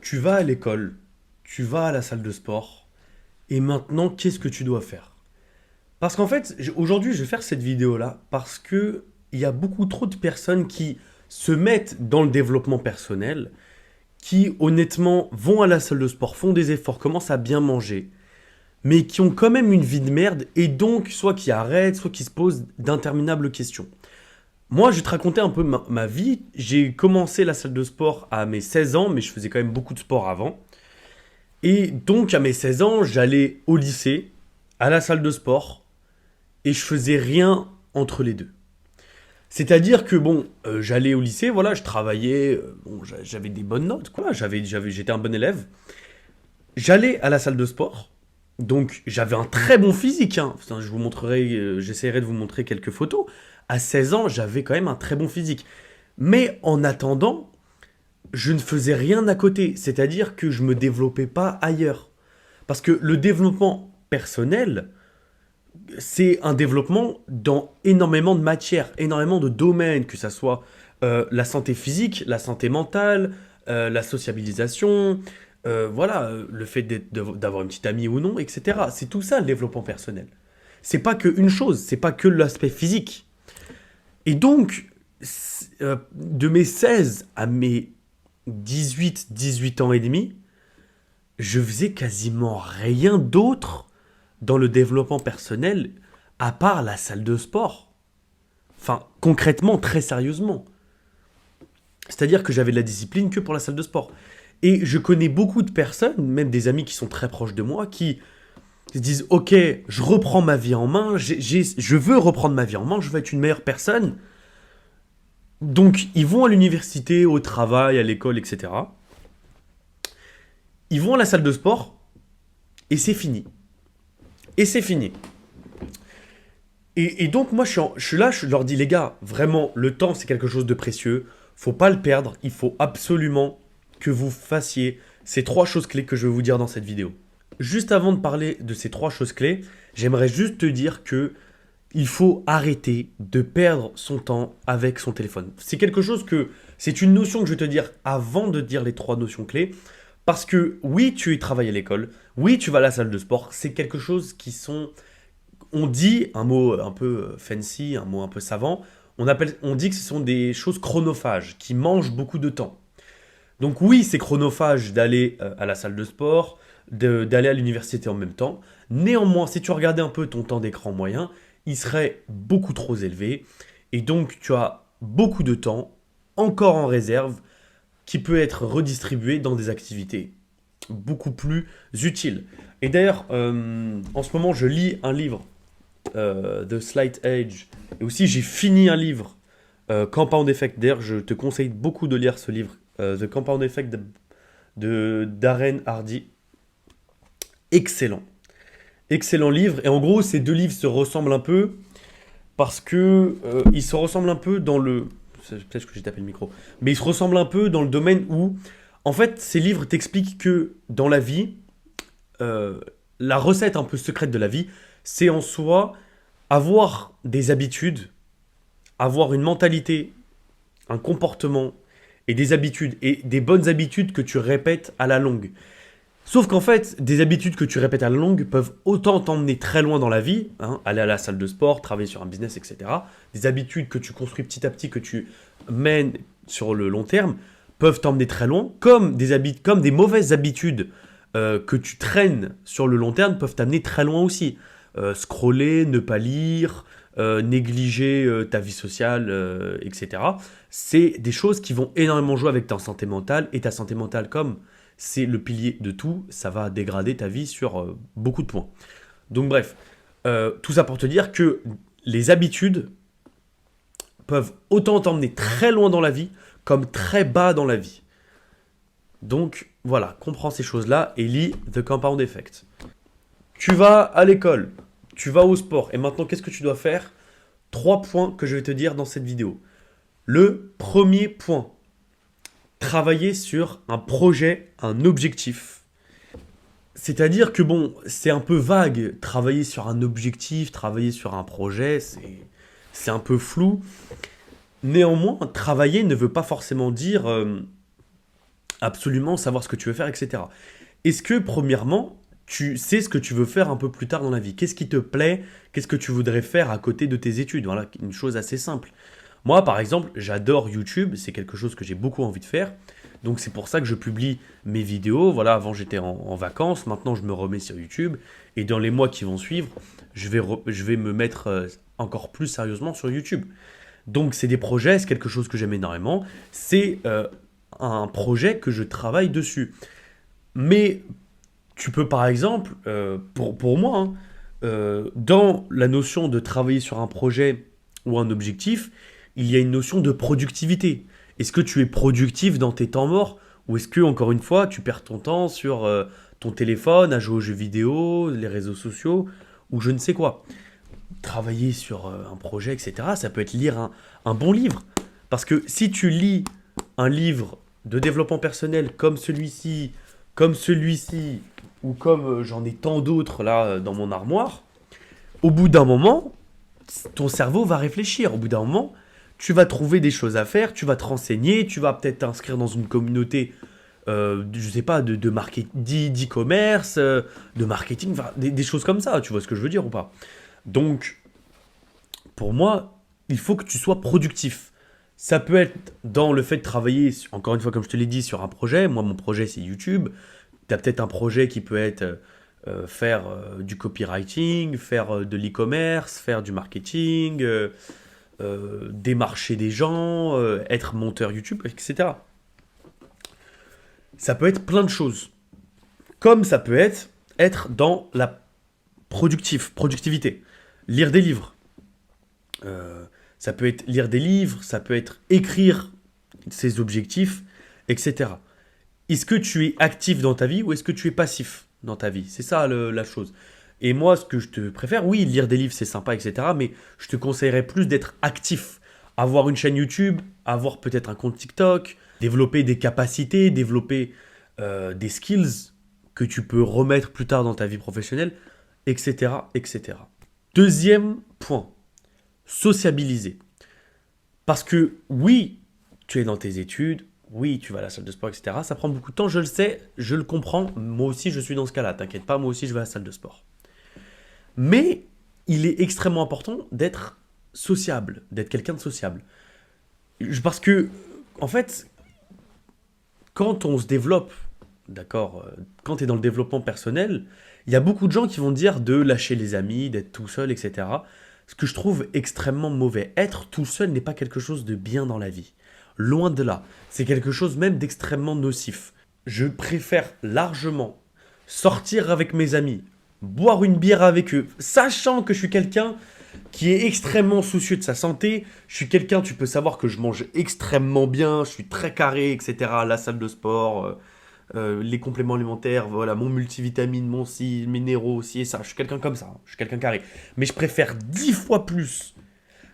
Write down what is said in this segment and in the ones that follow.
Tu vas à l'école, tu vas à la salle de sport, et maintenant, qu'est-ce que tu dois faire? Parce qu'en fait, aujourd'hui, je vais faire cette vidéo-là parce que il y a beaucoup trop de personnes qui se mettent dans le développement personnel, qui honnêtement vont à la salle de sport, font des efforts, commencent à bien manger, mais qui ont quand même une vie de merde, et donc soit qui arrêtent, soit qui se posent d'interminables questions. Moi, je vais te raconter un peu ma vie. J'ai commencé la salle de sport à mes 16 ans, mais je faisais quand même beaucoup de sport avant. Et donc, à mes 16 ans, j'allais au lycée, à la salle de sport, et je faisais rien entre les deux. C'est-à-dire que bon, j'allais au lycée, voilà, je travaillais, bon, j'avais des bonnes notes, quoi, j'étais un bon élève. J'allais à la salle de sport, donc j'avais un très bon physique, hein. Enfin, je vous montrerai, j'essaierai de vous montrer quelques photos. À 16 ans, j'avais quand même un très bon physique. Mais en attendant, je ne faisais rien à côté, c'est-à-dire que je me développais pas ailleurs. Parce que le développement personnel, c'est un développement dans énormément de matières, énormément de domaines, que ça soit la santé physique, la santé mentale, la sociabilisation, voilà, le fait d'avoir une petite amie ou non, etc. C'est tout ça le développement personnel. C'est pas qu'une chose, c'est pas que l'aspect physique. Et donc, de mes 16 à mes 18 ans et demi, je faisais quasiment rien d'autre dans le développement personnel à part la salle de sport. Enfin, concrètement, très sérieusement. C'est-à-dire que j'avais de la discipline que pour la salle de sport. Et je connais beaucoup de personnes, même des amis qui sont très proches de moi, qui se disent ok, je reprends ma vie en main, je veux reprendre ma vie en main, je veux être une meilleure personne. Donc, ils vont à l'université, au travail, à l'école, etc. Ils vont à la salle de sport et c'est fini. Et c'est fini. Et donc, moi, je suis là, je leur dis, les gars, vraiment, le temps, c'est quelque chose de précieux. Faut pas le perdre. Il faut absolument que vous fassiez ces trois choses clés que je vais vous dire dans cette vidéo. Juste avant de parler de ces trois choses clés, j'aimerais juste te dire que il faut arrêter de perdre son temps avec son téléphone. C'est une notion que je vais te dire avant de dire les trois notions clés. Parce que oui, tu y travailles à l'école, oui, tu vas à la salle de sport, c'est quelque chose qui sont, on dit un mot un peu fancy, un mot un peu savant, on dit que ce sont des choses chronophages, qui mangent beaucoup de temps. Donc oui, c'est chronophage d'aller à la salle de sport, d'aller à l'université en même temps. Néanmoins, si tu regardais un peu ton temps d'écran moyen, il serait beaucoup trop élevé. Et donc, tu as beaucoup de temps encore en réserve qui peut être redistribué dans des activités beaucoup plus utiles. Et d'ailleurs, en ce moment, je lis un livre, The Slight Edge, et aussi j'ai fini un livre, Compound Effect. D'ailleurs, je te conseille beaucoup de lire ce livre, The Compound Effect de Darren Hardy. Excellent. Excellent livre. Et en gros, ces deux livres se ressemblent un peu parce que ils se ressemblent un peu dans le. Peut-être que j'ai tapé le micro. Mais ils se ressemblent un peu dans le domaine où, en fait, ces livres t'expliquent que dans la vie, euh, la recette un peu secrète de la vie, c'est en soi avoir des habitudes, avoir une mentalité, un comportement et des habitudes, et des bonnes habitudes que tu répètes à la longue. Sauf qu'en fait, des habitudes que tu répètes à la longue peuvent autant t'emmener très loin dans la vie, hein, aller à la salle de sport, travailler sur un business, etc. Des habitudes que tu construis petit à petit, que tu mènes sur le long terme, peuvent t'emmener très loin, comme des mauvaises habitudes que tu traînes sur le long terme peuvent t'amener très loin aussi. Scroller, ne pas lire, négliger ta vie sociale, etc. C'est des choses qui vont énormément jouer avec ta santé mentale, et ta santé mentale, comme c'est le pilier de tout, ça va dégrader ta vie sur beaucoup de points. Donc bref, tout ça pour te dire que les habitudes peuvent autant t'emmener très loin dans la vie comme très bas dans la vie. Donc voilà, comprends ces choses-là et lis The Compound Effect. Tu vas à l'école, tu vas au sport, et maintenant qu'est-ce que tu dois faire? Trois points que je vais te dire dans cette vidéo. Le premier point, travailler sur un projet, un objectif. C'est-à-dire que bon, c'est un peu vague, travailler sur un objectif, travailler sur un projet, c'est un peu flou. Néanmoins, travailler ne veut pas forcément dire absolument savoir ce que tu veux faire, etc. Est-ce que, premièrement, tu sais ce que tu veux faire un peu plus tard dans la vie? Qu'est-ce qui te plaît? Qu'est-ce que tu voudrais faire à côté de tes études? Voilà, une chose assez simple. Moi, par exemple, j'adore YouTube, c'est quelque chose que j'ai beaucoup envie de faire. Donc c'est pour ça que je publie mes vidéos. Voilà, avant j'étais en vacances, maintenant je me remets sur YouTube. Et dans les mois qui vont suivre, je vais me mettre encore plus sérieusement sur YouTube. Donc c'est des projets, c'est quelque chose que j'aime énormément. C'est un projet que je travaille dessus. Mais tu peux par exemple, pour moi, hein, dans la notion de travailler sur un projet ou un objectif, il y a une notion de productivité. Est-ce que tu es productif dans tes temps morts ou est-ce que, encore une fois, tu perds ton temps sur ton téléphone, à jouer aux jeux vidéo, les réseaux sociaux ou je ne sais quoi? Travailler sur un projet, etc., ça peut être lire un bon livre. Parce que si tu lis un livre de développement personnel comme celui-ci, ou comme j'en ai tant d'autres là dans mon armoire, au bout d'un moment, ton cerveau va réfléchir. Au bout d'un moment, tu vas trouver des choses à faire, tu vas te renseigner, tu vas peut-être t'inscrire dans une communauté, je sais pas, d'e-commerce, de marketing, enfin, des choses comme ça, tu vois ce que je veux dire ou pas? Donc, pour moi, il faut que tu sois productif. Ça peut être dans le fait de travailler, encore une fois, comme je te l'ai dit, sur un projet. Moi, mon projet, c'est YouTube. Tu as peut-être un projet qui peut être faire du copywriting, faire de l'e-commerce, faire du marketing, démarcher des gens, être monteur YouTube, etc. Ça peut être plein de choses. Comme ça peut être dans la productivité. Lire des livres. Ça peut être lire des livres, ça peut être écrire ses objectifs, etc. Est-ce que tu es actif dans ta vie ou est-ce que tu es passif dans ta vie? C'est ça la chose. Et moi, ce que je te préfère, oui, lire des livres, c'est sympa, etc. Mais je te conseillerais plus d'être actif. Avoir une chaîne YouTube, avoir peut-être un compte TikTok, développer des capacités, développer des skills que tu peux remettre plus tard dans ta vie professionnelle, etc., etc. Deuxième point, sociabiliser. Parce que oui, tu es dans tes études, oui, tu vas à la salle de sport, etc. Ça prend beaucoup de temps, je le sais, je le comprends. Moi aussi, je suis dans ce cas-là. T'inquiète pas, moi aussi, je vais à la salle de sport. Mais il est extrêmement important d'être sociable, d'être quelqu'un de sociable. Parce que, en fait, quand on se développe, d'accord, quand tu es dans le développement personnel, il y a beaucoup de gens qui vont dire de lâcher les amis, d'être tout seul, etc. Ce que je trouve extrêmement mauvais. Être tout seul n'est pas quelque chose de bien dans la vie. Loin de là. C'est quelque chose même d'extrêmement nocif. Je préfère largement sortir avec mes amis, boire une bière avec eux, sachant que je suis quelqu'un qui est extrêmement soucieux de sa santé. Je suis quelqu'un, tu peux savoir que je mange extrêmement bien, je suis très carré, etc. La salle de sport, les compléments alimentaires, voilà, mon multivitamine, mon ci, minéraux aussi, et ça. Je suis quelqu'un comme ça, hein. Je suis quelqu'un carré. Mais je préfère 10 fois plus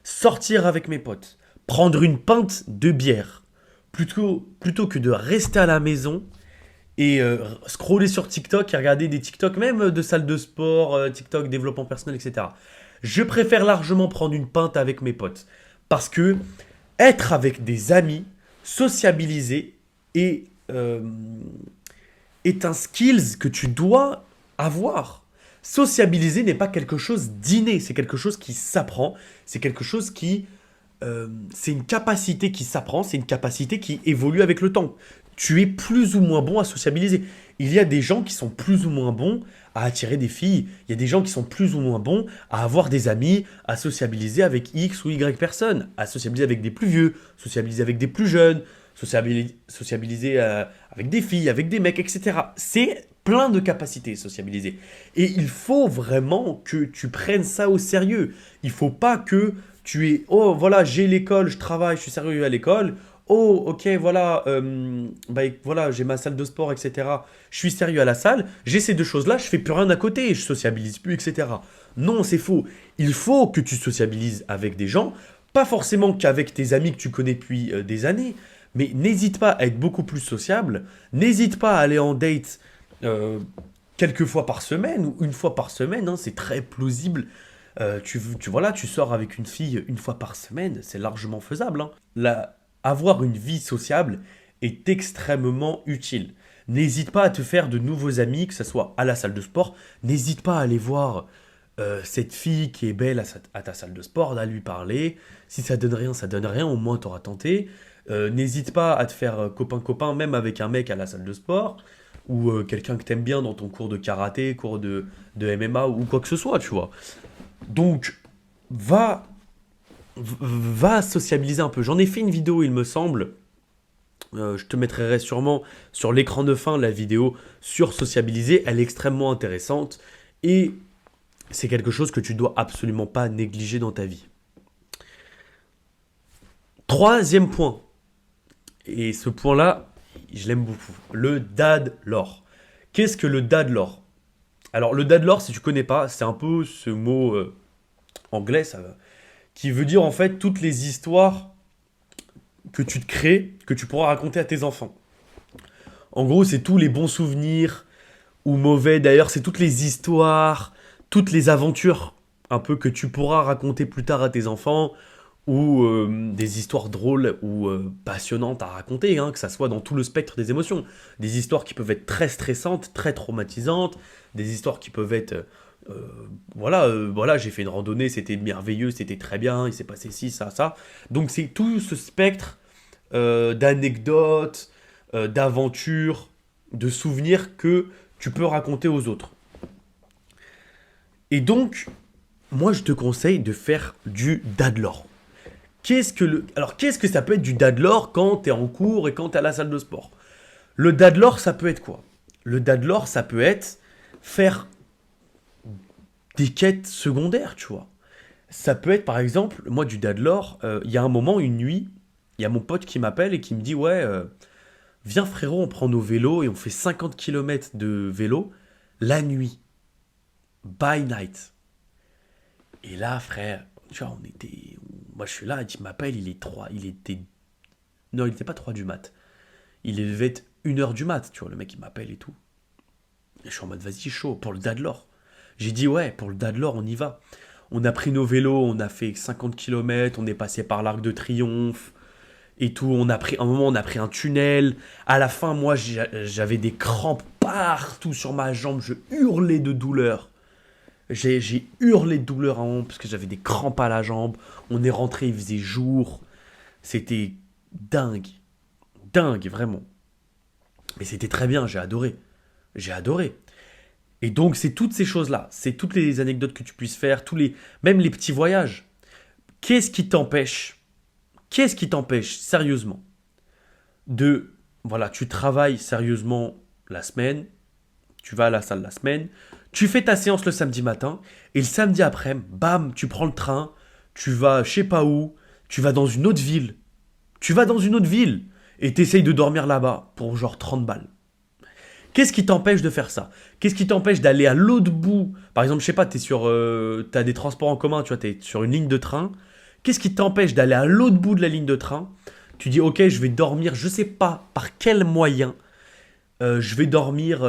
sortir avec mes potes, prendre une pinte de bière, plutôt que de rester à la maison et scroller sur TikTok et regarder des TikTok, même de salles de sport, TikTok, développement personnel, etc. Je préfère largement prendre une pinte avec mes potes. Parce que être avec des amis, sociabiliser est, est un skills que tu dois avoir. Sociabiliser n'est pas quelque chose d'inné, c'est quelque chose qui s'apprend, c'est quelque chose qui... c'est une capacité qui s'apprend, c'est une capacité qui évolue avec le temps. Tu es plus ou moins bon à sociabiliser. Il y a des gens qui sont plus ou moins bons à attirer des filles. Il y a des gens qui sont plus ou moins bons à avoir des amis, à sociabiliser avec X ou Y personnes, à sociabiliser avec des plus vieux, sociabiliser avec des plus jeunes, sociabiliser avec des filles, avec des mecs, etc. C'est plein de capacités sociabiliser. Et il faut vraiment que tu prennes ça au sérieux. Il faut pas que tu es, oh voilà, j'ai l'école, je travaille, je suis sérieux à l'école. Oh, ok, voilà, voilà, j'ai ma salle de sport, etc. Je suis sérieux à la salle, j'ai ces deux choses-là, je fais plus rien à côté, je sociabilise plus, etc. Non, c'est faux. Il faut que tu sociabilises avec des gens, pas forcément qu'avec tes amis que tu connais depuis des années, mais n'hésite pas à être beaucoup plus sociable, n'hésite pas à aller en date quelques fois par semaine ou une fois par semaine, hein, c'est très plausible. Voilà, tu sors avec une fille une fois par semaine, c'est largement faisable, hein. Avoir une vie sociable est extrêmement utile. N'hésite pas à te faire de nouveaux amis, que ce soit à la salle de sport. N'hésite pas à aller voir cette fille qui est belle à ta salle de sport, à lui parler. Si ça donne rien, ça donne rien, au moins tu auras tenté. N'hésite pas à te faire copain-copain, même avec un mec à la salle de sport, ou quelqu'un que t'aimes bien dans ton cours de karaté, cours de MMA ou quoi que ce soit, tu vois. Donc, va, va sociabiliser un peu. J'en ai fait une vidéo, il me semble. Je te mettrai sûrement sur l'écran de fin la vidéo sur sociabiliser. Elle est extrêmement intéressante et c'est quelque chose que tu dois absolument pas négliger dans ta vie. Troisième point, et ce point-là, je l'aime beaucoup, le dad lore. Qu'est-ce que le dad lore? Alors le dad lore, si tu connais pas, c'est un peu ce mot anglais qui veut dire en fait toutes les histoires que tu te crées, que tu pourras raconter à tes enfants. En gros, c'est tous les bons souvenirs, ou mauvais d'ailleurs, c'est toutes les histoires, toutes les aventures un peu que tu pourras raconter plus tard à tes enfants, ou des histoires drôles ou passionnantes à raconter, hein, que ça soit dans tout le spectre des émotions. Des histoires qui peuvent être très stressantes, très traumatisantes, des histoires qui peuvent être... voilà, j'ai fait une randonnée, c'était merveilleux, c'était très bien, il s'est passé ci, ça, ça. Donc c'est tout ce spectre d'anecdotes, d'aventures, de souvenirs que tu peux raconter aux autres. Et donc, moi je te conseille de faire du dadlore. Qu'est-ce que ça peut être du dadlore quand tu es en cours et quand tu es à la salle de sport? Le dadlore, ça peut être quoi? Le dadlore, ça peut être faire des quêtes secondaires, tu vois. Ça peut être par exemple, moi du dadlore, il y a un moment, une nuit, il y a mon pote qui m'appelle et qui me dit ouais, viens frérot, on prend nos vélos et on fait 50 kilomètres de vélo la nuit, by night. Et là, frère, tu vois, moi je suis là, il m'appelle, non, il était pas 3 du mat. Il devait être 1 heure du mat, tu vois, le mec il m'appelle et tout. Et je suis en mode vas-y chaud, pour le dadlore. J'ai dit ouais, pour le dadlore on y va. On a pris nos vélos, on a fait 50 kilomètres, on est passé par l'Arc de Triomphe et tout. Un moment, on a pris un tunnel. À la fin, moi, j'avais des crampes partout sur ma jambe. Je hurlais de douleur. J'ai hurlé de douleur à un moment parce que j'avais des crampes à la jambe. On est rentré, il faisait jour. C'était dingue. Dingue, vraiment. Mais c'était très bien, j'ai adoré. J'ai adoré. Et donc, c'est toutes ces choses-là. C'est toutes les anecdotes que tu puisses faire, même les petits voyages. Qu'est-ce qui t'empêche Qu'est-ce qui t'empêche, sérieusement, voilà, tu travailles sérieusement la semaine, tu vas à la salle la semaine, tu fais ta séance le samedi matin, et le samedi après, bam, tu prends le train, tu vas je sais pas où, tu vas dans une autre ville. Tu vas dans une autre ville, et t'essayes de dormir là-bas pour genre 30 balles. Qu'est-ce qui t'empêche de faire ça? Qu'est-ce qui t'empêche d'aller à l'autre bout? Par exemple, je sais pas, t'as des transports en commun, tu vois, t'es sur une ligne de train. Qu'est-ce qui t'empêche d'aller à l'autre bout de la ligne de train? Tu dis, ok, je vais dormir, je sais pas par quel moyen, je vais dormir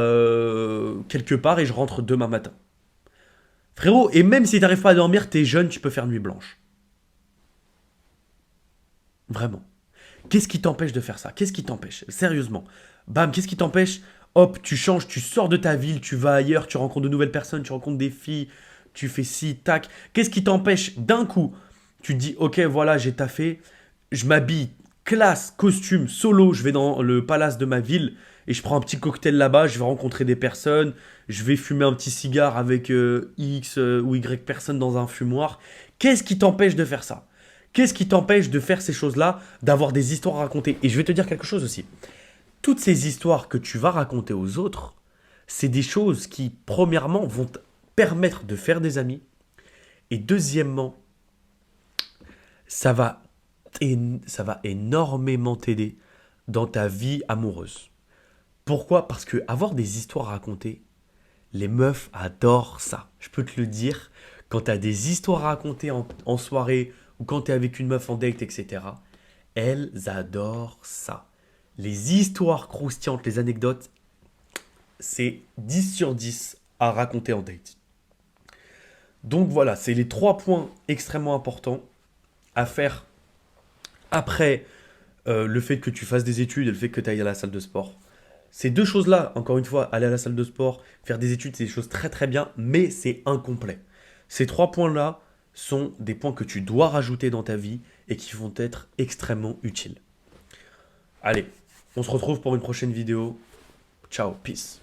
quelque part et je rentre demain matin. Frérot, et même si t'arrives pas à dormir, t'es jeune, tu peux faire nuit blanche. Vraiment. Qu'est-ce qui t'empêche de faire ça? Qu'est-ce qui t'empêche? Sérieusement. Bam, qu'est-ce qui t'empêche? Hop, tu changes, tu sors de ta ville, tu vas ailleurs, tu rencontres de nouvelles personnes, tu rencontres des filles, tu fais ci, tac. Qu'est-ce qui t'empêche d'un coup? Tu te dis, ok, voilà, j'ai taffé, je m'habille, classe, costume, solo, je vais dans le palace de ma ville et je prends un petit cocktail là-bas, je vais rencontrer des personnes, je vais fumer un petit cigare avec X ou Y personnes dans un fumoir. Qu'est-ce qui t'empêche de faire ça? Qu'est-ce qui t'empêche de faire ces choses-là, d'avoir des histoires à raconter? Et je vais te dire quelque chose aussi. Toutes ces histoires que tu vas raconter aux autres, c'est des choses qui, premièrement, vont te permettre de faire des amis. Et deuxièmement, ça va, ça va énormément t'aider dans ta vie amoureuse. Pourquoi? Parce que avoir des histoires à raconter, les meufs adorent ça. Je peux te le dire, quand tu as des histoires à raconter en soirée ou quand tu es avec une meuf en date, etc., elles adorent ça. Les histoires croustillantes, les anecdotes, c'est 10 sur 10 à raconter en date. Donc voilà, c'est les 3 points extrêmement importants à faire après le fait que tu fasses des études et le fait que tu ailles à la salle de sport. Ces deux choses-là, encore une fois, aller à la salle de sport, faire des études, c'est des choses très très bien, mais c'est incomplet. Ces trois points-là sont des points que tu dois rajouter dans ta vie et qui vont être extrêmement utiles. Allez, on se retrouve pour une prochaine vidéo. Ciao, peace.